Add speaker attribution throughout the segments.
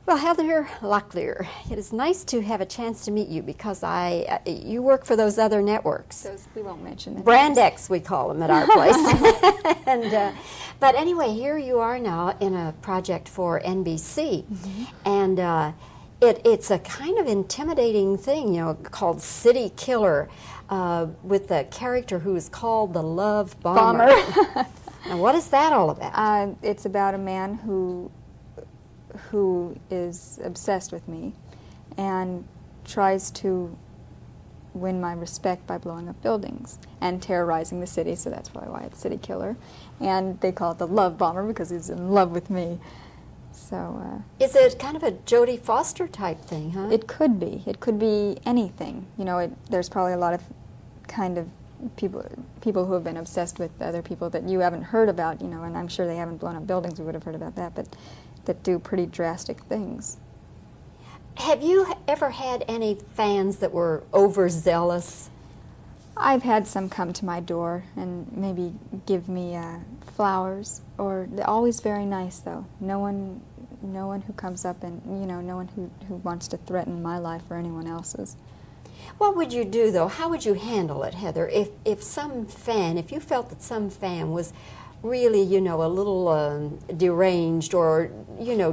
Speaker 1: Well, Heather Locklear, it is nice to have a chance to meet you because you work for those other networks.
Speaker 2: Those, we won't mention them.
Speaker 1: Brand X, we call them at our place. But anyway, here you are now in a project for NBC, and it's a kind of intimidating thing, called City Killer, with a character who is called the Love Bomber. Now, what is that all about?
Speaker 2: It's about a man who is obsessed with me and tries to win my respect by blowing up buildings and terrorizing the city, so that's probably why it's City Killer. And they call it the Love Bomber because he's in love with me. So
Speaker 1: is it kind of a Jodie Foster type thing, huh?
Speaker 2: It could be. It could be anything. There's probably a lot of kind of people who have been obsessed with other people that you haven't heard about, and I'm sure they haven't blown up buildings. We would have heard about that, but that do pretty drastic things.
Speaker 1: Have you ever had any fans that were overzealous?
Speaker 2: I've had some come to my door and maybe give me flowers, or they're always very nice though. No one who comes up and, no one who wants to threaten my life or anyone else's.
Speaker 1: What would you do though? How would you handle it, Heather, if you felt that some fan was really, a little deranged or,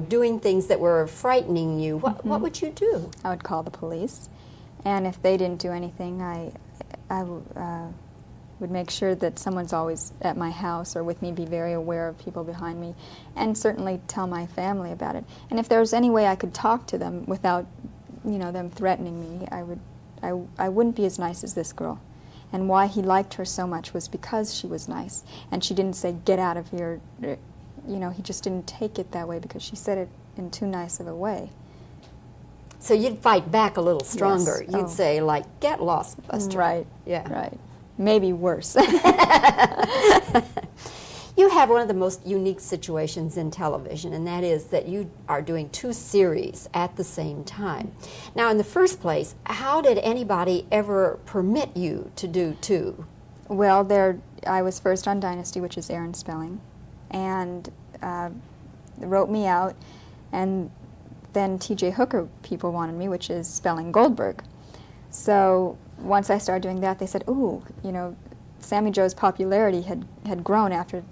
Speaker 1: doing things that were frightening you, what would you do?
Speaker 2: I would call the police, and if they didn't do anything, I would make sure that someone's always at my house or with me, be very aware of people behind me, and certainly tell my family about it. And if there was any way I could talk to them without, them threatening me, I wouldn't be as nice as this girl. And why he liked her so much was because she was nice. And she didn't say, get out of here. He just didn't take it that way because she said it in too nice of a way.
Speaker 1: So you'd fight back a little stronger.
Speaker 2: Yes.
Speaker 1: You'd say, like, get lost, Buster.
Speaker 2: Right.
Speaker 1: Yeah.
Speaker 2: Right. Maybe worse.
Speaker 1: You have one of the most unique situations in television, and that is that you are doing 2 series at the same time. Now, in the first place, how did anybody ever permit you to do 2?
Speaker 2: Well, I was first on Dynasty, which is Aaron Spelling, and wrote me out, and then T.J. Hooker people wanted me, which is Spelling Goldberg. So once I started doing that, they said, ooh, Sammy Jo's popularity had grown after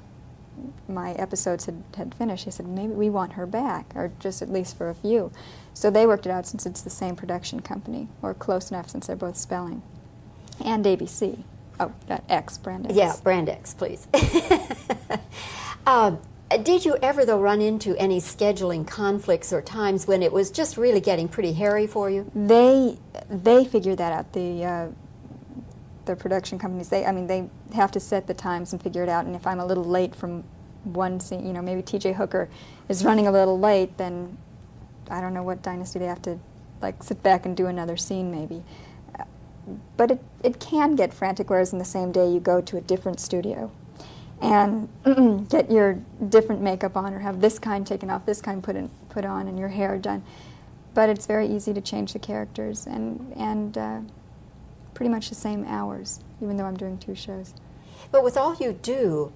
Speaker 2: my episodes had finished. They said, maybe we want her back, or just at least for a few. So they worked it out since it's the same production company, or close enough since they're both Spelling. And ABC. Oh, that X, Brand X.
Speaker 1: Yeah, Brand X, please. Did you ever, though, run into any scheduling conflicts or times when it was just really getting pretty hairy for you?
Speaker 2: They figured that out. The production companies, they have to set the times and figure it out, and if I'm a little late from one scene, maybe T.J. Hooker is running a little late, then I don't know what Dynasty they have to sit back and do another scene maybe. But it can get frantic, whereas in the same day you go to a different studio and get your different makeup on, or have this kind taken off, this kind put on, and your hair done. But it's very easy to change the characters, and pretty much the same hours, even though I'm doing 2 shows.
Speaker 1: But with all you do,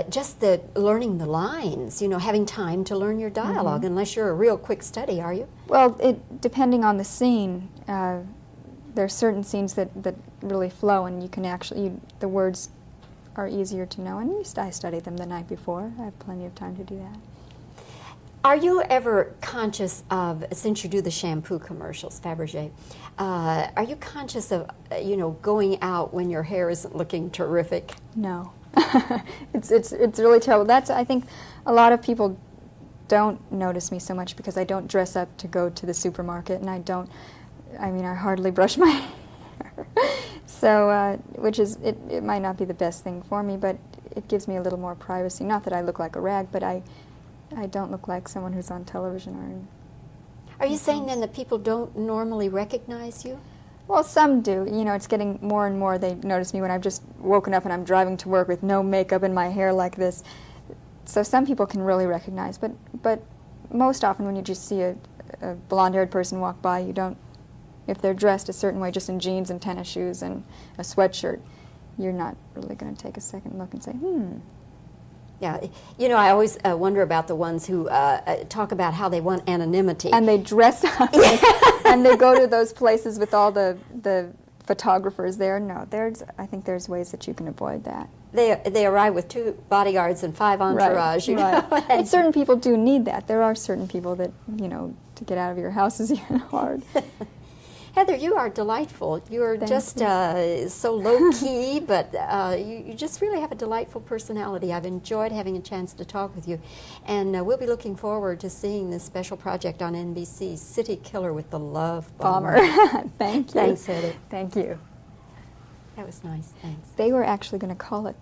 Speaker 1: just learning the lines, having time to learn your dialogue, unless you're a real quick study, are you?
Speaker 2: Well, depending on the scene, there are certain scenes that really flow, and you can actually, the words are easier to know, and I studied them the night before. I have plenty of time to do that.
Speaker 1: Are you ever conscious of, since you do the shampoo commercials, Fabergé, are you conscious of, going out when your hair isn't looking terrific?
Speaker 2: No. It's really terrible. I think a lot of people don't notice me so much because I don't dress up to go to the supermarket, and I hardly brush my hair. So, which is, it might not be the best thing for me, but it gives me a little more privacy. Not that I look like a rag, but I don't look like someone who's on television or in...
Speaker 1: Are you saying then that people don't normally recognize you?
Speaker 2: Well, some do. It's getting more and more. They notice me when I've just woken up and I'm driving to work with no makeup and my hair like this. So some people can really recognize, but most often when you just see a blonde-haired person walk by, you don't, if they're dressed a certain way, just in jeans and tennis shoes and a sweatshirt, you're not really going to take a second look and say,
Speaker 1: Yeah, you know, I always wonder about the ones who talk about how they want anonymity.
Speaker 2: And they dress up, and they go to those places with all the photographers there. No, I think there's ways that you can avoid that.
Speaker 1: They arrive with 2 bodyguards and 5 entourage. You know?
Speaker 2: And certain people do need that. There are certain people that, you know, to get out of your house is even hard.
Speaker 1: Heather, you are delightful. You are just so low-key, but you just really have a delightful personality. I've enjoyed having a chance to talk with you, and we'll be looking forward to seeing this special project on NBC, City Killer with the Love Bomber.
Speaker 2: Thank you.
Speaker 1: Thanks, Heather.
Speaker 2: Thank you.
Speaker 1: That was nice. Thanks.
Speaker 2: They were actually going to call it